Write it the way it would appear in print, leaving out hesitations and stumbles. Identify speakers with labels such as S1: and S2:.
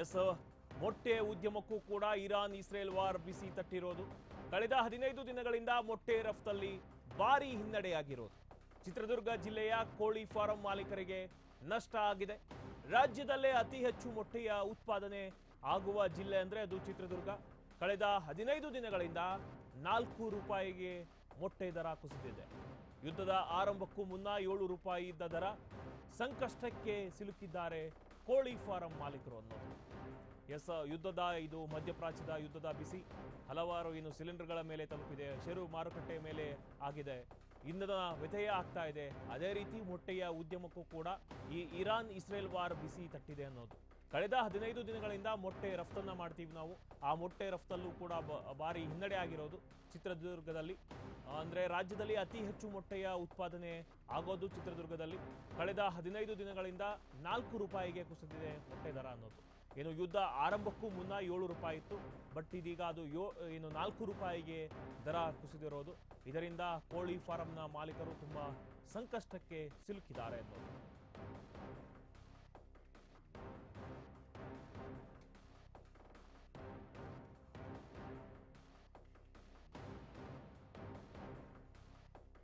S1: S, ಮೊಟ್ಟೆ ಉದ್ಯಮಕ್ಕೂ ಕೂಡ Iran Israel war ಬಿಸಿ ತಟ್ಟಿರೋದು. ಕಳೆದ 15 ದಿನಗಳಿಂದ ಮೊಟ್ಟೆ ರಫ್ತಲ್ಲಿ ಭಾರಿ ಹಿನ್ನಡೆಯಾಗಿರೋದು. ಚಿತ್ರದುರ್ಗ ಜಿಲ್ಲೆಯ ಕೋಳಿ ಫಾರಂ ಮಾಲೀಕರಿಗೆ ನಷ್ಟ ಆಗಿದೆ. ರಾಜ್ಯದಲ್ಲೇ ಅತಿ ಹೆಚ್ಚು ಮೊಟ್ಟೆಯ ಉತ್ಪಾದನೆ ಆಗುವ ಜಿಲ್ಲೆ ಅಂದ್ರೆ ಅದು ಚಿತ್ರದುರ್ಗ. ಕಳೆದ 15 ದಿನಗಳಿಂದ 4 ರೂಪಾಯಿಗೆ ಮೊಟ್ಟೆ ದರ ಕುಸಿದಿದೆ. ಯುದ್ಧದ ಆರಂಭಕ್ಕೂ ಮುನ್ನ 7 ರೂಪಾಯಿ ಇದ್ದ ದರ ಸಂಕಷ್ಟಕ್ಕೆ ಸಿಲುಕಿದ್ದಾರೆ ಕೋಳಿ ಫಾರಂ ಮಾಲೀಕರು ಅನ್ನೋದು. ಎಸ್, ಇದು ಮಧ್ಯಪ್ರಾಚ್ಯದ ಯುದ್ಧದ ಬಿಸಿ ಹಲವಾರು ಸಿಲಿಂಡರ್ಗಳ ಮೇಲೆ ತಲುಪಿದೆ. ಷೇರು ಮಾರುಕಟ್ಟೆ ಮೇಲೆ ಆಗಿದೆ, ಇಂಧನ ವ್ಯತ್ಯಯ ಆಗ್ತಾ ಇದೆ. ಅದೇ ರೀತಿ ಮೊಟ್ಟೆಯ ಉದ್ಯಮಕ್ಕೂ ಕೂಡ ಈ ಇರಾನ್ ಇಸ್ರೇಲ್ ವಾರ್ ಬಿಸಿ ತಟ್ಟಿದೆ ಅನ್ನೋದು. ಕಳೆದ 15 ದಿನಗಳಿಂದ ಮೊಟ್ಟೆ ರಫ್ತನ್ನ ಮಾಡ್ತೀವಿ ನಾವು. ಆ ಮೊಟ್ಟೆ ರಫ್ತಲ್ಲೂ ಕೂಡ ಭಾರಿ ಹಿನ್ನಡೆ ಆಗಿರೋದು ಚಿತ್ರದುರ್ಗದಲ್ಲಿ. ಅಂದ್ರೆ ರಾಜ್ಯದಲ್ಲಿ ಅತಿ ಹೆಚ್ಚು ಮೊಟ್ಟೆಯ ಉತ್ಪಾದನೆ ಆಗೋದು ಚಿತ್ರದುರ್ಗದಲ್ಲಿ. ಕಳೆದ 15 ದಿನಗಳಿಂದ 4 ರೂಪಾಯಿಗೆ ಕುಸಿದಿದೆ ಮೊಟ್ಟೆ ದರ ಅನ್ನೋದು. ಯುದ್ಧ ಆರಂಭಕ್ಕೂ ಮುನ್ನ 7 ರೂಪಾಯಿ ಇತ್ತು, ಬಟ್ ಇದೀಗ ಅದು 4 ರೂಪಾಯಿಗೆ ದರ ಕುಸಿದಿರೋದು. ಇದರಿಂದ ಕೋಳಿ ಫಾರಂನ ಮಾಲೀಕರು ತುಂಬಾ ಸಂಕಷ್ಟಕ್ಕೆ ಸಿಲುಕಿದ್ದಾರೆ ಅನ್ನೋದು.